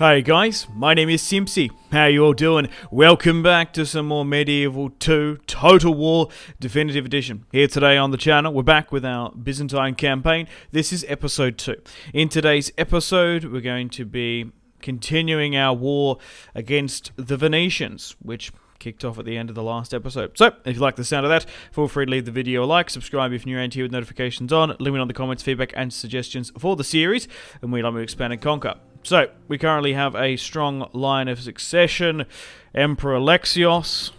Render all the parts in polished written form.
Hi guys, my name is Simpzy. How you all doing? Welcome back to some more Medieval 2 Total War Definitive Edition. Here today on the channel, we're back with our Byzantine campaign. This is episode 2. In today's episode, we're going to be continuing our war against the Venetians, which kicked off at the end of the last episode. So, if you like the sound of that, feel free to leave the video a like, subscribe if you're new around here with notifications on, let me know in the comments feedback and suggestions for the series, and we'd like to expand and conquer. So, we currently have a strong line of succession. Emperor Alexios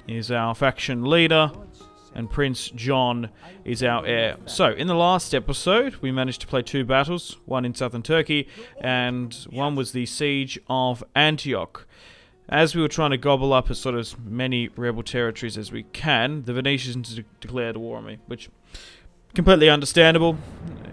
is our faction leader, and Prince John is our heir. So, in the last episode, we managed to play 2 battles, one in southern Turkey, and one was the Siege of Antioch. As we were trying to gobble up as sort of many rebel territories as we can, the Venetians declared war on me, which completely understandable.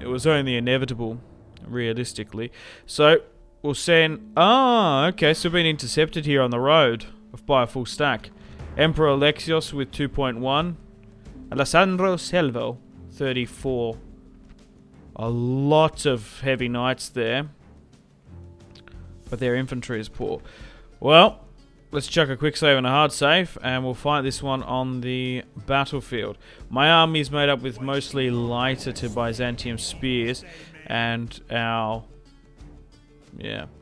It was only inevitable, realistically. So, we'll send... okay, so we've been intercepted here on the road by a full stack. Emperor Alexios with 2.1. Alessandro Selvo, 34. A lot of heavy knights there. But their infantry is poor. Well, let's chuck a quick save and a hard save, and we'll fight this one on the battlefield. My army is made up with mostly lighter to Byzantium spears, and our...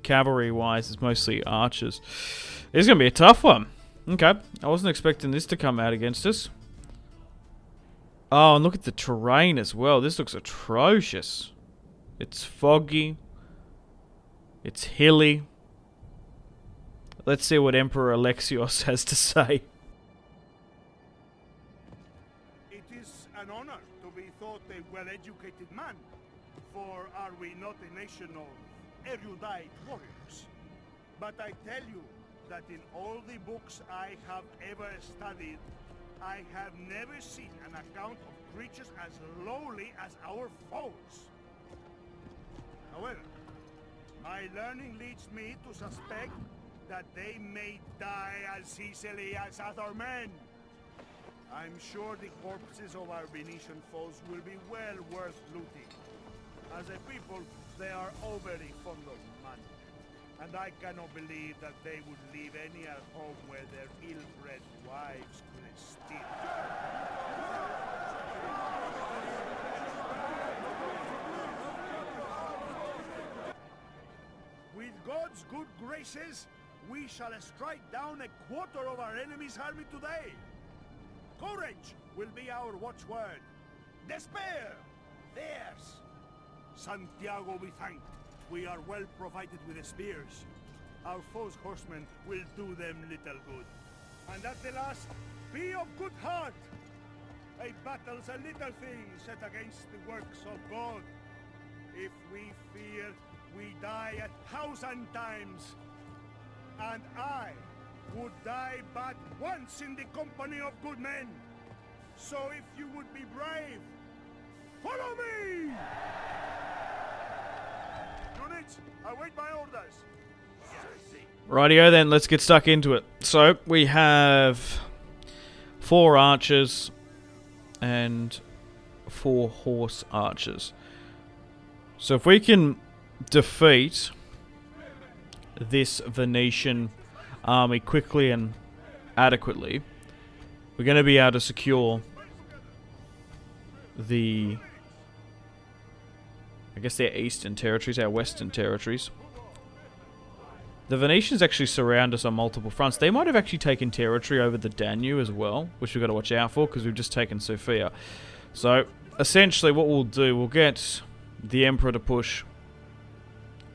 cavalry-wise, it's mostly archers. This is going to be a tough one. Okay, I wasn't expecting this to come out against us. Oh, and look at the terrain as well. This looks atrocious. It's foggy. It's hilly. Let's see what Emperor Alexios has to say. It is an honor to be thought a well-educated man, for are we not a nation of erudite warriors? But I tell you that in all the books I have ever studied, I have never seen an account of creatures as lowly as our foes. However, my learning leads me to suspect that they may die as easily as other men. I'm sure the corpses of our Venetian foes will be well worth looting. As a people, they are overly fond of money, and I cannot believe that they would leave any at home where their ill-bred wives could steal. With God's good graces, we shall strike down a quarter of our enemy's army today. Courage will be our watchword. Despair, theirs. Santiago be thanked. We are well provided with spears. Our foes' horsemen will do them little good. And at the last, be of good heart. A battle's a little thing set against the works of God. If we fear, we die 1,000 times. And I would die but once in the company of good men. So if you would be brave, follow me! Units, await my orders. Rightio then, let's get stuck into it. So, we have 4 archers and 4 horse archers. So if we can defeat this Venetian army quickly and adequately, we're going to be able to secure the, I guess, their eastern territories, our western territories. The Venetians actually surround us on multiple fronts. They might have actually taken territory over the Danube as well, which we've got to watch out for because we've just taken Sofia. So essentially what we'll do, we'll get the Emperor to push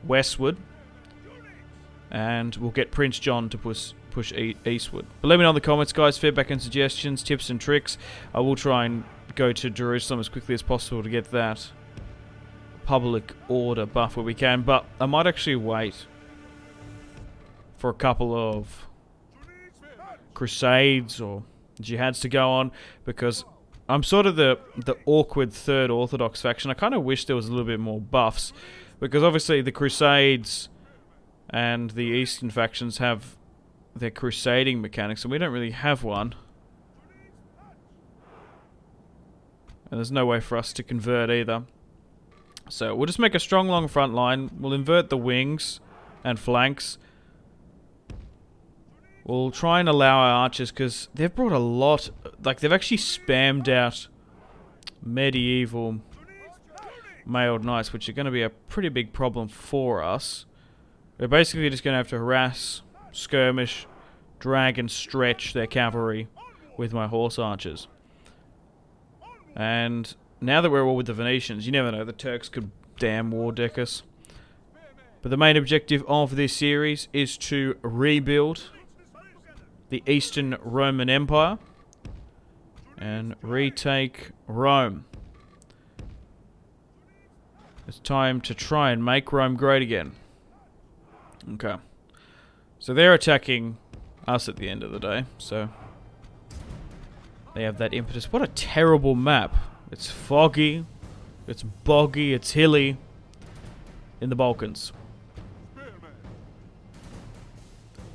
westward, and we'll get Prince John to push eastward. But let me know in the comments, guys, feedback and suggestions, tips and tricks. I will try and go to Jerusalem as quickly as possible to get that public order buff where we can, but I might actually wait for a couple of crusades or jihads to go on, because I'm sort of the awkward third Orthodox faction. I kind of wish there was a little bit more buffs, because obviously the crusades and the eastern factions have their crusading mechanics, and we don't really have one. And there's no way for us to convert either. So we'll just make a strong long front line. We'll invert the wings and flanks. We'll try and allow our archers, because they've brought a lot... Like, they've actually spammed out medieval mailed knights, which are going to be a pretty big problem for us. We're basically just going to have to harass, skirmish, drag and stretch their cavalry with my horse archers. And now that we're all with the Venetians, you never know, the Turks could damn war deck us. But the main objective of this series is to rebuild the Eastern Roman Empire and retake Rome. It's time to try and make Rome great again. Okay. So they're attacking us at the end of the day, so they have that impetus. What a terrible map. It's foggy, it's boggy, it's hilly in the Balkans.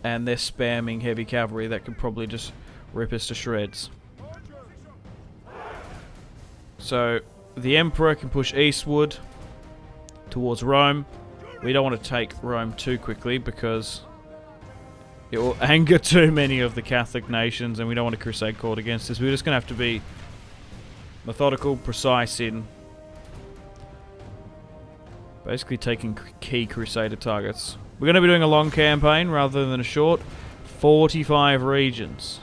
And they're spamming heavy cavalry that could probably just rip us to shreds. So the Emperor can push eastward towards Rome. We don't want to take Rome too quickly because it will anger too many of the Catholic nations, and we don't want a crusade called against us. We're just going to have to be methodical, precise in basically taking key crusader targets. We're going to be doing a long campaign rather than a short. 45 regions.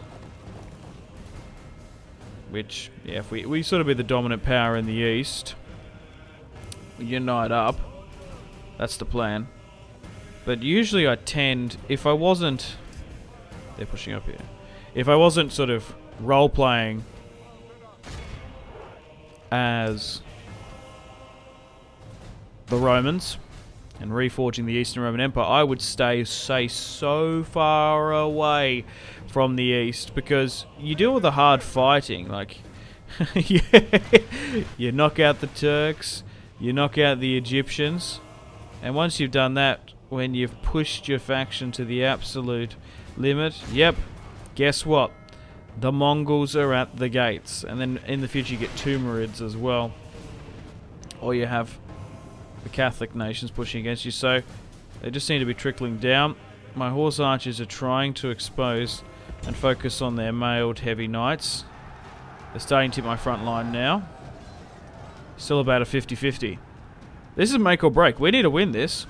Which, yeah, if we sort of be the dominant power in the east, we unite up. That's the plan. But usually I tend, if I wasn't... They're pushing up here. If I wasn't sort of role-playing as the Romans and reforging the Eastern Roman Empire, I would stay so far away from the east, because you do all the hard fighting, like you knock out the Turks, you knock out the Egyptians, and once you've done that, when you've pushed your faction to the absolute limit, yep, guess what? The Mongols are at the gates, and then in the future you get Timurids as well, or you have the Catholic nations pushing against you. So they just seem to be trickling down. My horse archers are trying to expose and focus on their mailed heavy knights. They're starting to hit my front line now. Still about a 50-50. This is make or break. We need to win this.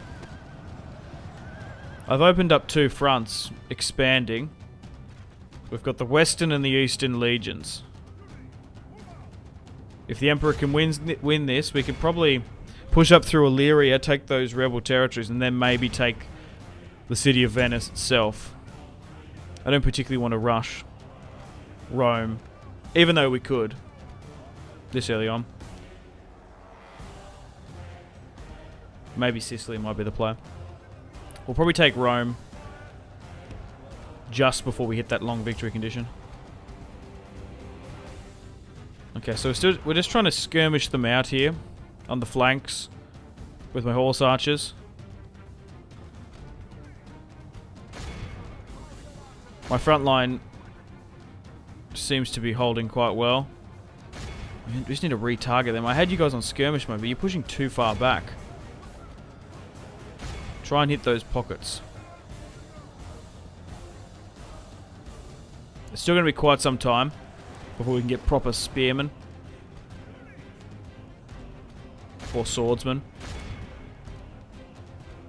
I've opened up 2 fronts, expanding. We've got the Western and the Eastern legions. If the Emperor can win this, we could probably push up through Illyria, take those rebel territories, and then maybe take the city of Venice itself. I don't particularly want to rush Rome, even though we could this early on. Maybe Sicily might be the play. We'll probably take Rome just before we hit that long victory condition. Okay, so we're just trying to skirmish them out here on the flanks with my horse archers. My front line seems to be holding quite well. We just need to retarget them. I had you guys on skirmish mode, but you're pushing too far back. Try and hit those pockets. It's still going to be quite some time before we can get proper spearmen. Or swordsmen.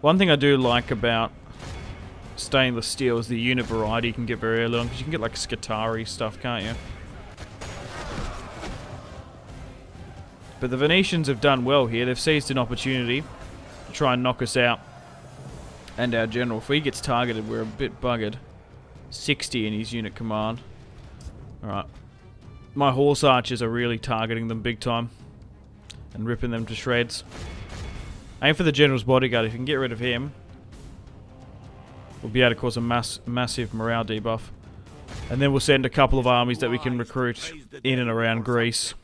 One thing I do like about stainless steel is the unit variety you can get very early on, because you can get like Scutari stuff, can't you? But the Venetians have done well here. They've seized an opportunity to try and knock us out. And our general, if he gets targeted, we're a bit buggered. 60 in his unit command. Alright. My horse archers are really targeting them big time. And ripping them to shreds. Aim for the general's bodyguard. If you can get rid of him, we'll be able to cause a massive morale debuff. And then we'll send a couple of armies that we can recruit in and around Greece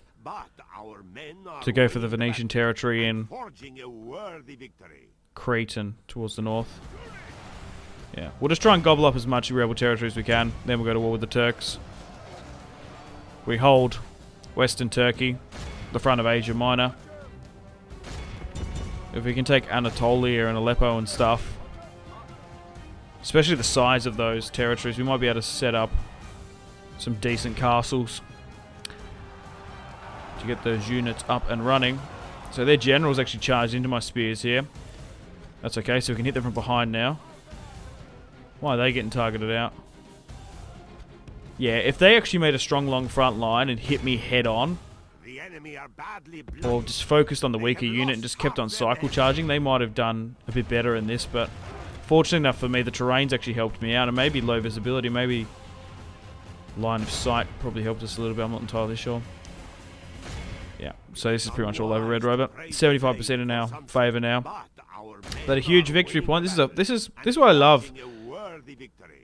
to go for the Venetian territory in Crete and towards the north. Yeah, we'll just try and gobble up as much rebel territory as we can. Then we'll go to war with the Turks. We hold Western Turkey, the front of Asia Minor. If we can take Anatolia and Aleppo and stuff, Especially the size of those territories. We might be able to set up some decent castles to get those units up and running. So their generals actually charged into my spears here. That's okay, so we can hit them from behind now. Why are they getting targeted out? Yeah, if they actually made a strong long front line and hit me head on, or just focused on the weaker unit and just kept on cycle charging, they might have done a bit better in this, but fortunate enough for me, the terrain's actually helped me out, and maybe low visibility, maybe line of sight probably helped us a little bit, I'm not entirely sure. Yeah, so this is pretty much all over Red Rover. 75% in our favour now. But a huge victory point. This is what I love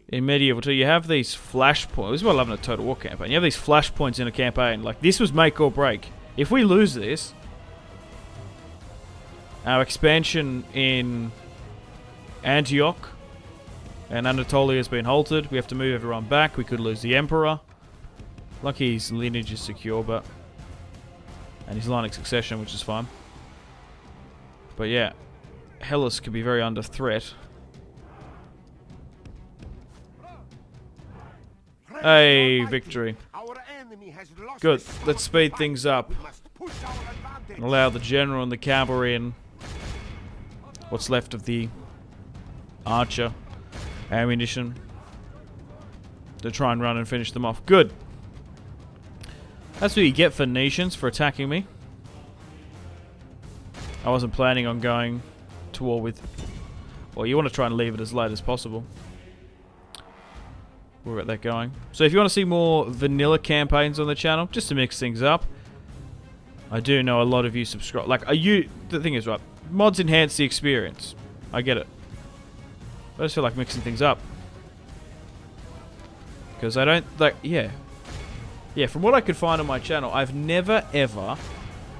in Medieval 2. You have these flash points. This is what I love in a Total War campaign. You have these flash points in a campaign. Like, this was make or break. If we lose this, our expansion in Antioch and Anatolia has been halted. We have to move everyone back. We could lose the Emperor. Lucky his lineage is secure, but... and his line of succession, which is fine. But yeah, Hellas could be very under threat. Hey, victory. Good. Let's speed things up and allow the general and the cavalry and what's left of the archer ammunition to try and run and finish them off. Good. That's what you get, Phoenicians, for attacking me. I wasn't planning on going to war with... well, you want to try and leave it as late as possible. We'll get that going. So if you want to see more vanilla campaigns on the channel, just to mix things up, I do know a lot of you subscribe. Like, the thing is, right, mods enhance the experience. I get it. I just feel like mixing things up. Because I don't, like, yeah, from what I could find on my channel, I've never, ever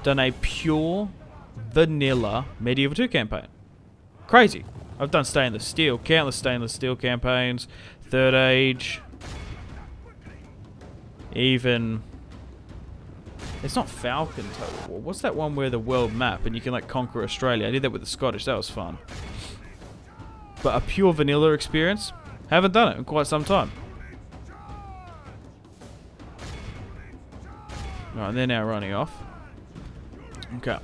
done a pure vanilla Medieval 2 campaign. Crazy. I've done stainless steel, countless stainless steel campaigns, Third Age, even... it's not Falcon Total War. What's that one where the world map and you can, like, conquer Australia? I did that with the Scottish. That was fun. But a pure vanilla experience? Haven't done it in quite some time. Alright, they're now running off. Okay.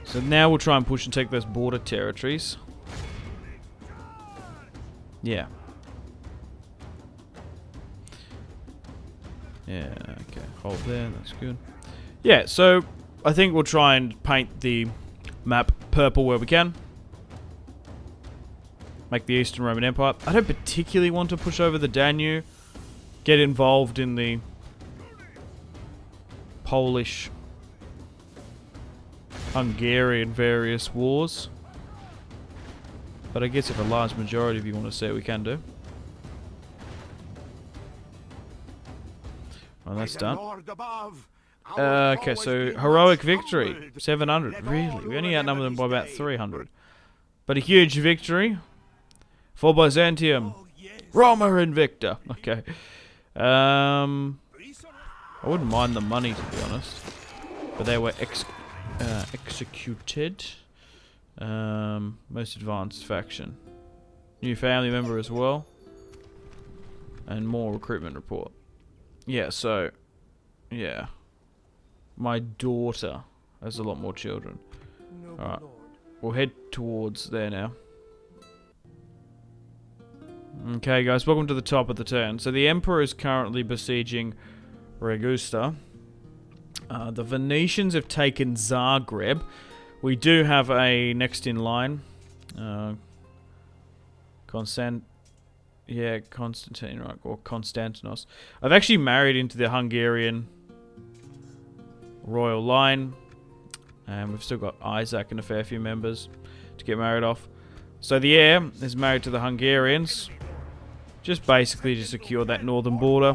So now we'll try and push and take those border territories. Yeah. Yeah, okay. Hold there, that's good. Yeah, so I think we'll try and paint the map purple where we can. Make the Eastern Roman Empire. I don't particularly want to push over the Danube. Get involved in the Polish, Hungarian various wars. But I guess if a large majority of you want to see it, we can do. Well, that's done. Okay, so heroic victory. 700. Really? We only outnumber them by about 300. But a huge victory for Byzantium. Roma Invicta. Okay. I wouldn't mind the money, to be honest. But they were executed. Most advanced faction. New family member as well. And more recruitment report. Yeah, so... yeah. My daughter has a lot more children. Alright. We'll head towards there now. Okay, guys, welcome to the top of the turn. So the Emperor is currently besieging Ragusa. The Venetians have taken Zagreb. We do have a next in line. Constantine, right, or Konstantinos. I've actually married into the Hungarian royal line. And we've still got Isaac and a fair few members to get married off. So the heir is married to the Hungarians. Just basically to secure that northern border.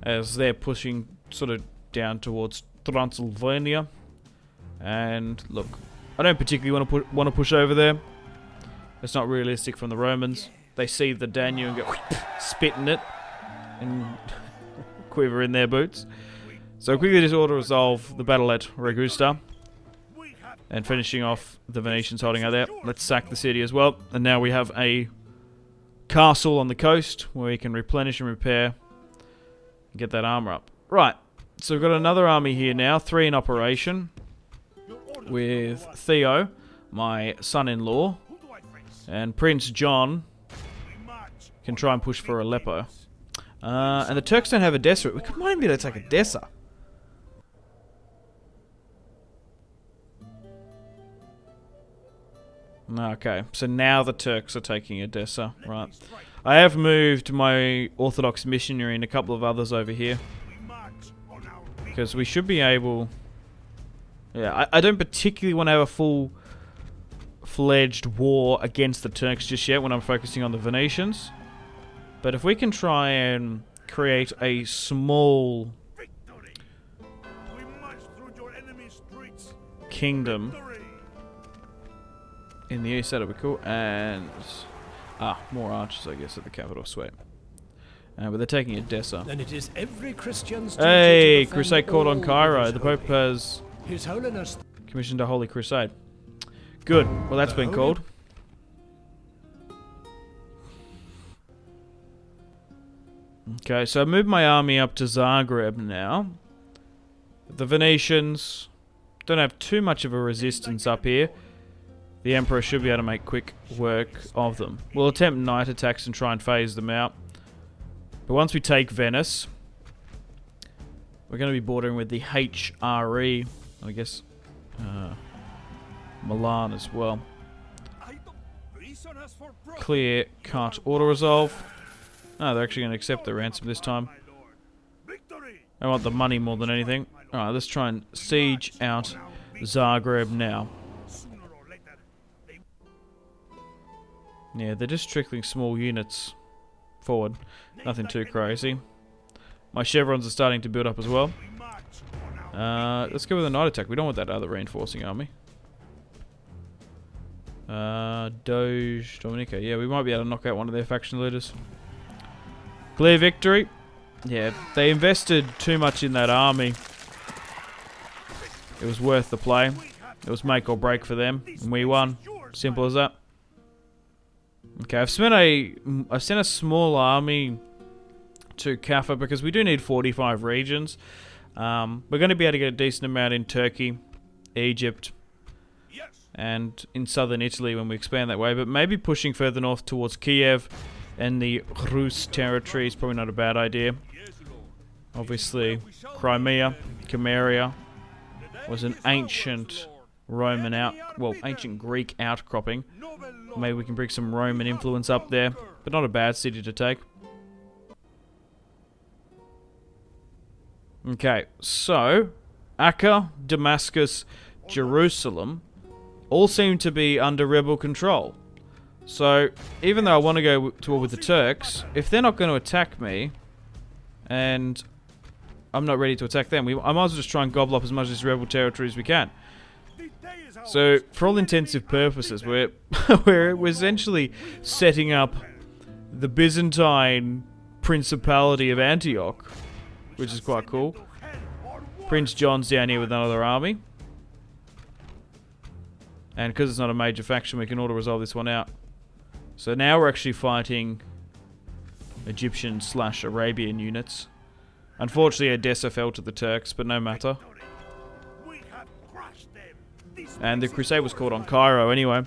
As they're pushing sort of down towards Transylvania. And look, I don't particularly want to push over there. It's not realistic from the Romans. They see the Danube and go spit in it and quiver in their boots. So quickly just auto resolve the battle at Ragusa. And finishing off the Venetians holding out there. Let's sack the city as well. And now we have a castle on the coast where we can replenish and repair and get that armor up. Right, so we've got another army here now, 3 in operation, with Theo, my son-in-law, and Prince John can try and push for Aleppo. And the Turks don't have Edessa. We might even be able to take Edessa. Okay, so now the Turks are taking Edessa, right. I have moved my Orthodox missionary and a couple of others over here. Because we should be able... Yeah, I don't particularly want to have a full-fledged war against the Turks just yet when I'm focusing on the Venetians. But if we can try and create a small kingdom in the east, that'll be cool. And more archers, I guess, at the capital. Sweet. But they're taking Edessa. Then it is every Christian's hey, crusade called on Cairo. The Pope has His Holiness commissioned a holy crusade. Good. Well, that's been called. Okay, so I moved my army up to Zagreb now. The Venetians don't have too much of a resistance up here. The Emperor should be able to make quick work of them. We'll attempt night attacks and try and phase them out. But once we take Venice, we're going to be bordering with the HRE, I guess, Milan as well. Clear, can't auto-resolve. Oh, they're actually going to accept the ransom this time. I want the money more than anything. Alright, let's try and siege out Zagreb now. Yeah, they're just trickling small units forward. Nothing too crazy. My chevrons are starting to build up as well. Let's go with a night attack. We don't want that other reinforcing army. Doge Dominica. Yeah, we might be able to knock out one of their faction leaders. Clear victory. Yeah, they invested too much in that army. It was worth the play. It was make or break for them, and we won. Simple as that. Okay, I've sent a small army to Kaffa because we do need 45 regions. We're going to be able to get a decent amount in Turkey, Egypt, and in southern Italy when we expand that way. But maybe pushing further north towards Kiev and the Rus territory is probably not a bad idea. Obviously, Crimea, Cameria was an ancient Roman ancient Greek outcropping. Maybe we can bring some Roman influence up there, but not a bad city to take. Okay, so Acre, Damascus, Jerusalem all seem to be under rebel control. So, even though I want to go to war with the Turks, if they're not going to attack me, and I'm not ready to attack them, I might as well just try and gobble up as much of this rebel territory as we can. So, for all intensive purposes, we're essentially setting up the Byzantine Principality of Antioch, which is quite cool. Prince John's down here with another army. And because it's not a major faction, we can auto-resolve this one out. So now we're actually fighting Egyptian/Arabian units. Unfortunately, Edessa fell to the Turks, but no matter. And the crusade was called on Cairo anyway,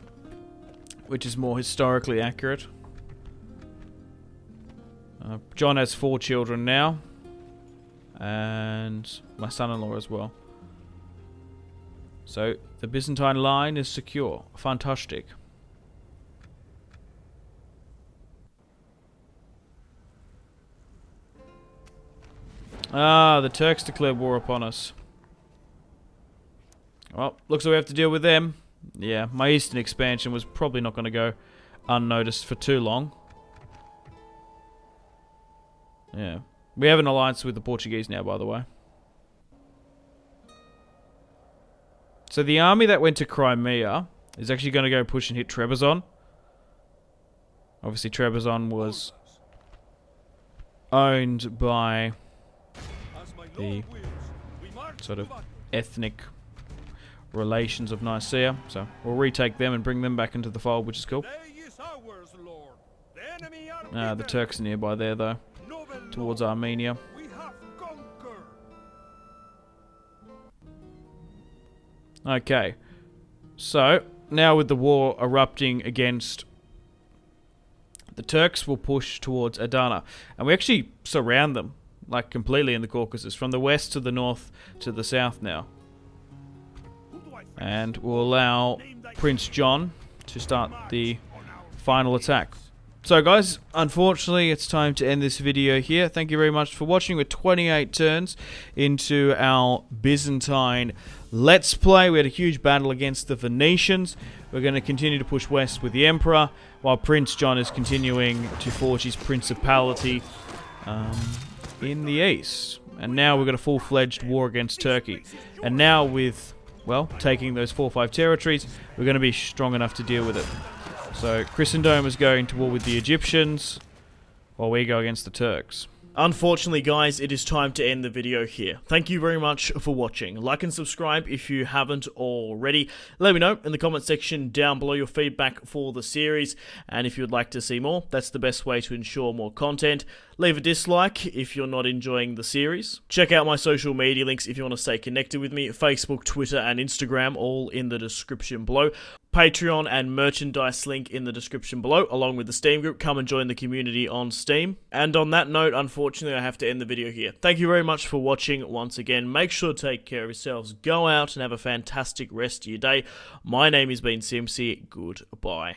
which is more historically accurate. John has 4 children now, and my son-in-law as well. So the Byzantine line is secure. Fantastic. The Turks declared war upon us. Well, looks like we have to deal with them. Yeah, my eastern expansion was probably not going to go unnoticed for too long. Yeah. We have an alliance with the Portuguese now, by the way. So the army that went to Crimea is actually going to go push and hit Trebizond. Obviously, Trebizond was owned by the sort of ethnic relations of Nicaea. So we'll retake them and bring them back into the fold, which is cool. The Turks are nearby there, though, towards Armenia. Okay, so now with the war erupting against the Turks, we'll push towards Adana, and we actually surround them, like, completely in the Caucasus, from the west to the north to the south now. And we'll allow Prince John to start the final attack. So guys, unfortunately it's time to end this video here. Thank you very much for watching. We're 28 turns into our Byzantine Let's Play. We had a huge battle against the Venetians. We're going to continue to push west with the Emperor, while Prince John is continuing to forge his principality in the east. And now we've got a full-fledged war against Turkey. And now with, well, taking those 4 or 5 territories, we're going to be strong enough to deal with it. So Christendom is going to war with the Egyptians, while we go against the Turks. Unfortunately, guys, it is time to end the video here. Thank you very much for watching. Like and subscribe if you haven't already. Let me know in the comment section down below your feedback for the series, and if you'd like to see more, that's the best way to ensure more content. Leave a dislike if you're not enjoying the series. Check out my social media links if you want to stay connected with me. Facebook, Twitter, and Instagram, all in the description below. Patreon and merchandise link in the description below, along with the Steam group. Come and join the community on Steam. And on that note, unfortunately, I have to end the video here. Thank you very much for watching once again. Make sure to take care of yourselves. Go out and have a fantastic rest of your day. My name has been Simpzy. Goodbye.